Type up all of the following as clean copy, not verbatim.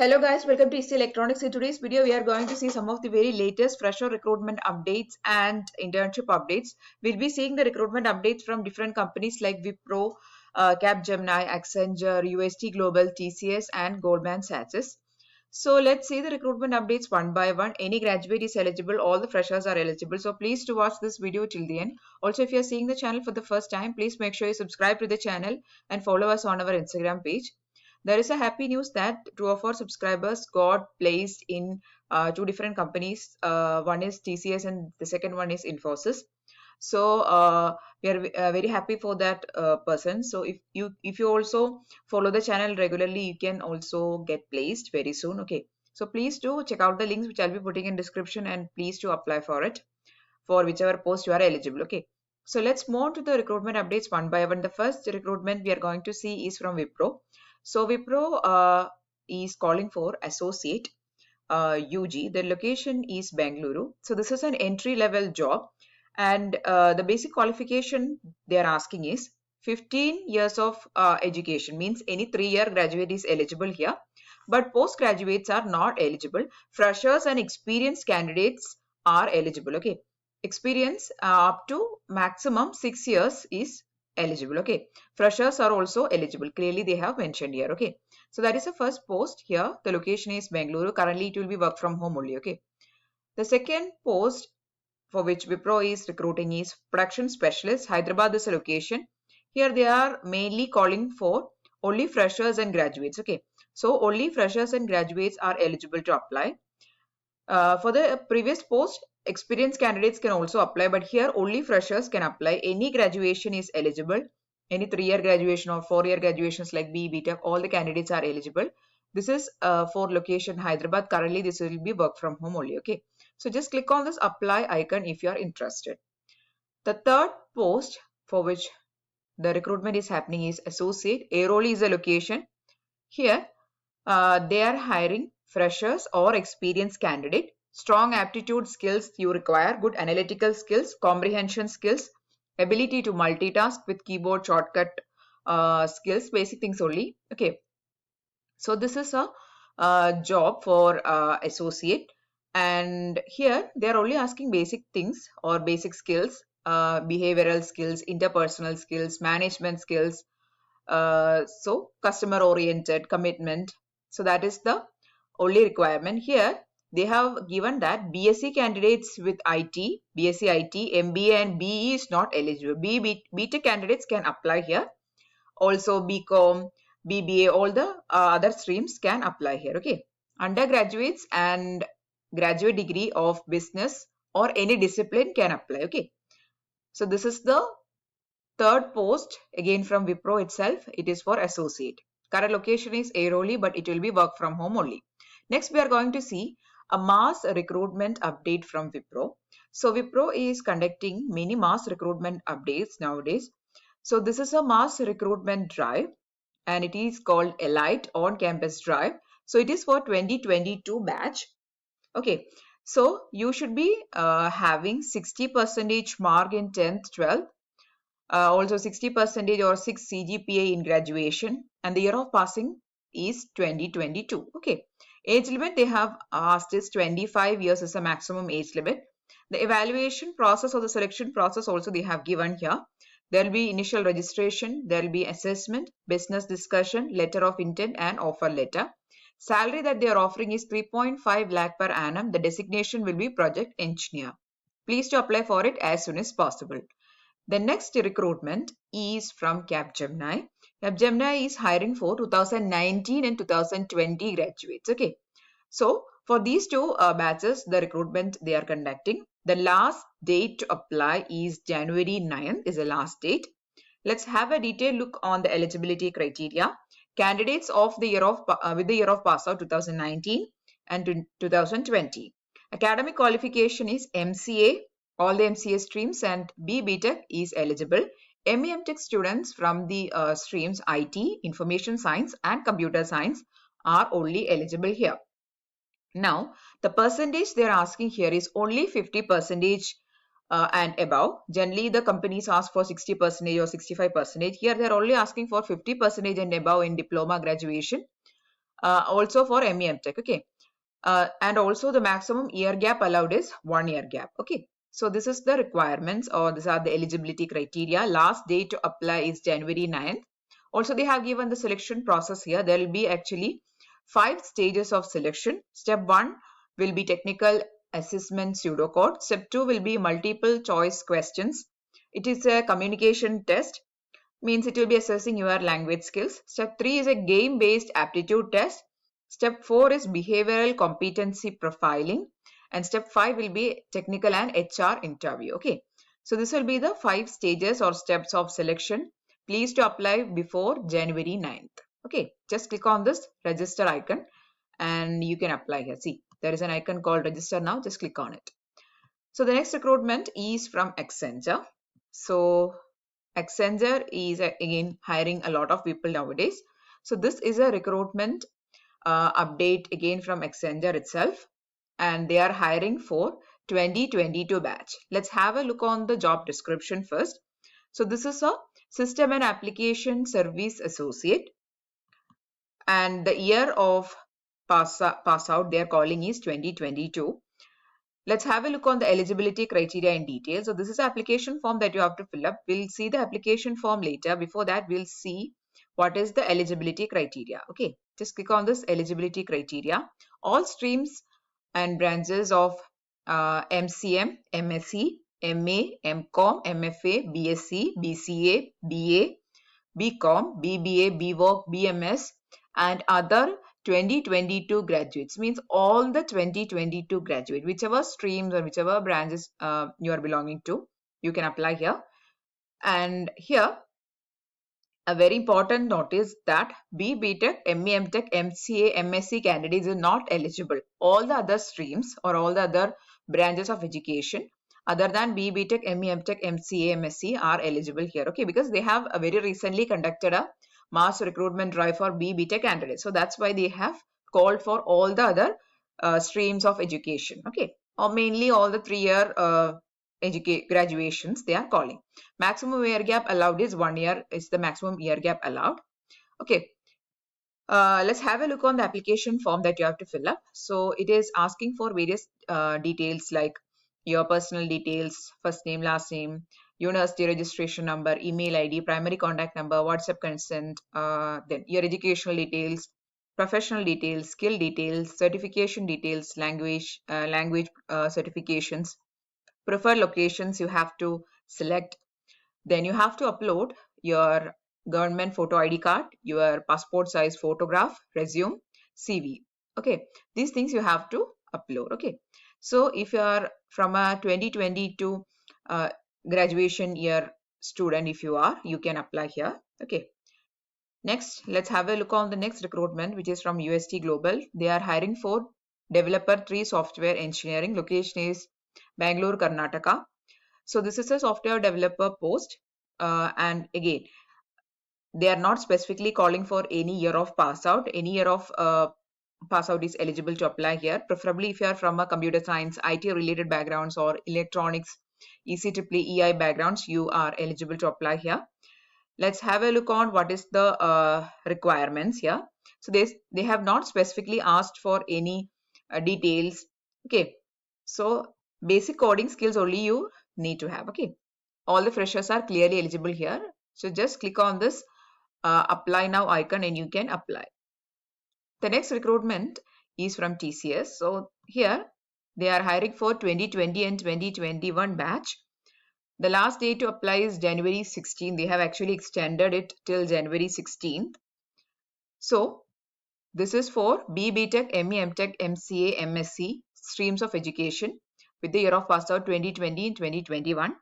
Hello guys, welcome to TCS Electronics. In today's video, we are going to see some of the very latest fresher recruitment updates and internship updates. We'll be seeing the recruitment updates from different companies like Wipro, Capgemini, Accenture, UST Global, TCS and Goldman Sachs. So let's see the recruitment updates one by one. Any graduate is eligible, all the freshers are eligible. So please to watch this video till the end. Also, if you're seeing the channel for the first time, please make sure you subscribe to the channel and follow us on our Instagram page. There is a happy news that two of our subscribers got placed in two different companies. One is TCS and the second one is Infosys. So we are very happy for that person. So if you also follow the channel regularly, you can also get placed very soon. Okay. So please do check out the links which I'll be putting in description and please to apply for it for whichever post you are eligible. Okay. So let's move on to the recruitment updates one by one. The first recruitment we are going to see is from Wipro. So Wipro is calling for associate UG. The location is Bengaluru. So this is an entry level job and the basic qualification they are asking is 15 years of education, means any 3-year graduate is eligible here, but postgraduates are not eligible. Freshers and experienced candidates are eligible. Okay, experience up to maximum 6 years is eligible. Okay, freshers are also eligible, clearly they have mentioned here. Okay, so that is the first post here. The location is Bengaluru. Currently it will be work from home only. Okay, the second post for which Wipro is recruiting is production specialist. Hyderabad is a location. Here they are mainly calling for only freshers and graduates. Okay, so only freshers and graduates are eligible to apply. For the previous post, experienced candidates can also apply, but here only freshers can apply. Any graduation is eligible. Any 3-year graduation or 4-year graduations like BE, BTech, all the candidates are eligible. This is for location Hyderabad. Currently, this will be work from home only. Okay, so just click on this apply icon if you are interested. The third post for which the recruitment is happening is associate. Airoli is a location. Here, they are hiring freshers or experienced candidate. Strong aptitude skills you require, good analytical skills, comprehension skills, ability to multitask with keyboard shortcut skills, basic things only. Okay, so this is a job for associate, and here they are only asking basic things or basic skills, behavioral skills, interpersonal skills, management skills, so customer oriented, commitment. So that is the only requirement. Here they have given that BSc candidates with IT, BSc IT, MBA and BE is not eligible. BTech candidates can apply here. Also BCom, BBA, all the other streams can apply here. Okay, undergraduates and graduate degree of business or any discipline can apply. Okay, so this is the third post again from Wipro itself. It is for associate. Current location is Airoli, but it will be work from home only. Next, we are going to see a mass recruitment update from Wipro. So Wipro is conducting many mass recruitment updates nowadays. So this is a mass recruitment drive and it is called Elite on campus drive. So it is for 2022 batch. Okay, so you should be having 60% mark in 10th, 12th. Also 60% or 6 CGPA in graduation, and the year of passing is 2022. Okay, age limit they have asked is 25 years is a maximum age limit. The evaluation process or the selection process also they have given here. There will be initial registration, there will be assessment, business discussion, letter of intent and offer letter. Salary that they are offering is 3.5 lakh per annum. The designation will be project engineer. Please to apply for it as soon as possible. The next recruitment is from Capgemini. Capgemini is hiring for 2019 and 2020 graduates. Okay, so for these two batches, the recruitment they are conducting. The last date to apply is January 9th is the last date. Let's have a detailed look on the eligibility criteria. Candidates of the year of with the year of pass out 2019 and 2020. Academic qualification is MCA. All the MCA streams and BTech is eligible. ME Tech students from the streams IT, Information Science and Computer Science are only eligible here. Now, the percentage they are asking here is only 50% and above. Generally, the companies ask for 60% or 65%. Here, they are only asking for 50% and above in diploma graduation. also for MEM Tech. Okay. And also the maximum year gap allowed is 1 year gap. Okay. So this is the requirements, or these are the eligibility criteria. Last day to apply is January 9th. Also, they have given the selection process here. There will be actually 5 stages of selection. Step 1 will be technical assessment pseudocode. Step 2 will be multiple choice questions. It is a communication test, means it will be assessing your language skills. Step 3 is a game-based aptitude test. Step 4 is behavioral competency profiling. And step 5 will be technical and HR interview. Okay. So this will be the 5 stages or steps of selection. Please to apply before January 9th. Okay. Just click on this register icon and you can apply here. See, there is an icon called register now. Just click on it. So the next recruitment is from Accenture. So Accenture is again hiring a lot of people nowadays. So this is a recruitment update again from Accenture itself, and they are hiring for 2022 batch. Let's have a look on the job description first. So this is a System and Application Service Associate, and the year of pass out they are calling is 2022. Let's have a look on the eligibility criteria in detail. So this is the application form that you have to fill up. We'll see the application form later. Before that, we'll see what is the eligibility criteria. Okay, just click on this eligibility criteria. All streams and branches of MCM, MSc, MA, MCom, MFA, BSc, BCA, BA, BCom, BBA, BWork, BMS, and other 2022 graduates, means all the 2022 graduate, whichever streams or whichever branches you are belonging to, you can apply here. And here a very important note is that BTech, ME, Tech, MCA, MSc candidates are not eligible. All the other streams or all the other branches of education other than BTech, ME, Tech, MCA, MSc are eligible here. Okay, because they have very recently conducted a mass recruitment drive for BTech candidates. So that's why they have called for all the other streams of education. Okay, or mainly all the 3-year graduations they are calling. Maximum year gap allowed is 1 year is the maximum year gap allowed. Okay. Let's have a look on the application form that you have to fill up. So it is asking for various details like your personal details, first name, last name, university registration number, email ID, primary contact number, WhatsApp consent, then your educational details, professional details, skill details, certification details, language certifications, preferred locations you have to select. Then you have to upload your government photo ID card, your passport size photograph, resume, CV. Okay, these things you have to upload. Okay, so if you are from a 2022 graduation year student, if you are, you can apply here. Okay. Next, let's have a look on the next recruitment, which is from UST Global. They are hiring for Developer 3 Software Engineering. Location is Bangalore, Karnataka. So this is a software developer post, and again, they are not specifically calling for any year of pass out. Any year of pass out is eligible to apply here. Preferably if you are from a computer science, IT related backgrounds or electronics, ECEEE EI backgrounds, you are eligible to apply here. Let's have a look on what is the requirements here. So they have not specifically asked for any details. Okay, so basic coding skills only you need to have. Okay, all the freshers are clearly eligible here. So just click on this apply now icon and you can apply. The next recruitment is from TCS. So here they are hiring for 2020 and 2021 batch. The last day to apply is January 16. They have actually extended it till January 16th. So this is for BTech, ME, Tech, MCA, MSc streams of education with the year of pass out 2020 and 2021.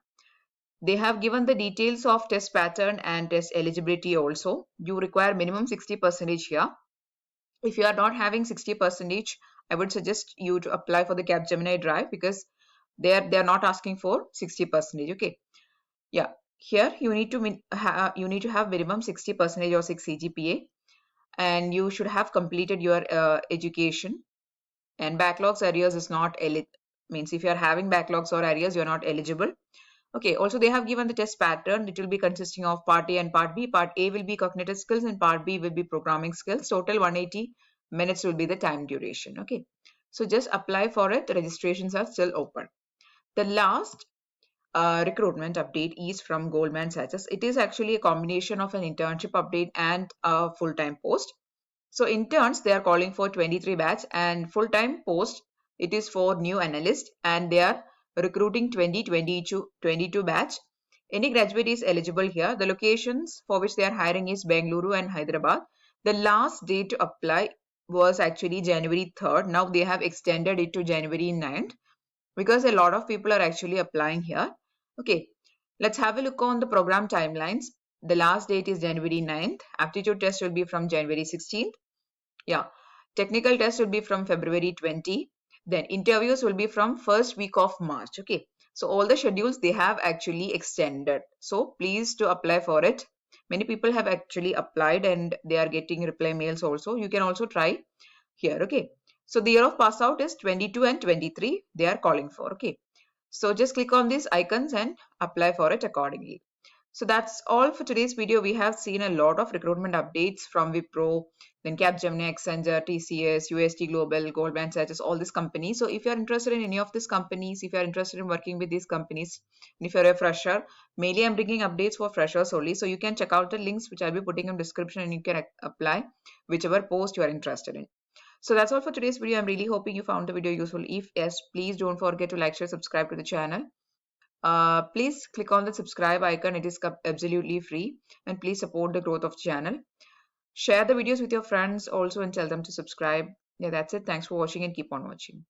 They have given the details of test pattern and test eligibility also. You require minimum 60% here. If you are not having 60%, I would suggest you to apply for the Capgemini drive because they are not asking for 60%. Okay. Yeah. Here you need to have minimum 60% or 6 CGPA, and you should have completed your education. And backlogs arrears is not means if you are having backlogs or arrears, you are not eligible. Okay, also they have given the test pattern. It will be consisting of part A and part B. Part A will be cognitive skills and part B will be programming skills. Total 180 minutes will be the time duration. Okay, so just apply for it. The registrations are still open. The last recruitment update is from Goldman Sachs. It is actually a combination of an internship update and a full-time post. So interns, they are calling for 23 batch, and full-time post, it is for new analyst, and they are recruiting 22 batch. Any graduate is eligible here. The locations for which they are hiring is Bengaluru and Hyderabad. The last date to apply was actually January 3rd. Now they have extended it to January 9th because a lot of people are actually applying here. Okay, let's have a look on the program timelines. The last date is January 9th. Aptitude test will be from January 16th. Yeah, technical test will be from February 20. Then interviews will be from first week of March. Okay, so all the schedules they have actually extended. So please to apply for it. Many people have actually applied and they are getting reply mails also. You can also try here. Okay, so the year of pass out is 22 and 23 they are calling for. Okay, so just click on these icons and apply for it accordingly. So that's all for today's video. We have seen a lot of recruitment updates from Wipro, then Capgemini, Accenture, TCS, UST Global, Goldman Sachs, all these companies. So if you're interested in any of these companies, if you're interested in working with these companies, and if you're a fresher, mainly I'm bringing updates for freshers only. So you can check out the links which I'll be putting in the description and you can apply whichever post you are interested in. So that's all for today's video. I'm really hoping you found the video useful. If yes, please don't forget to like, share, subscribe to the channel. Please click on the subscribe icon. It is absolutely free, and please support the growth of the channel. Share the videos with your friends also and tell them to subscribe. Yeah, that's it. Thanks for watching and keep on watching.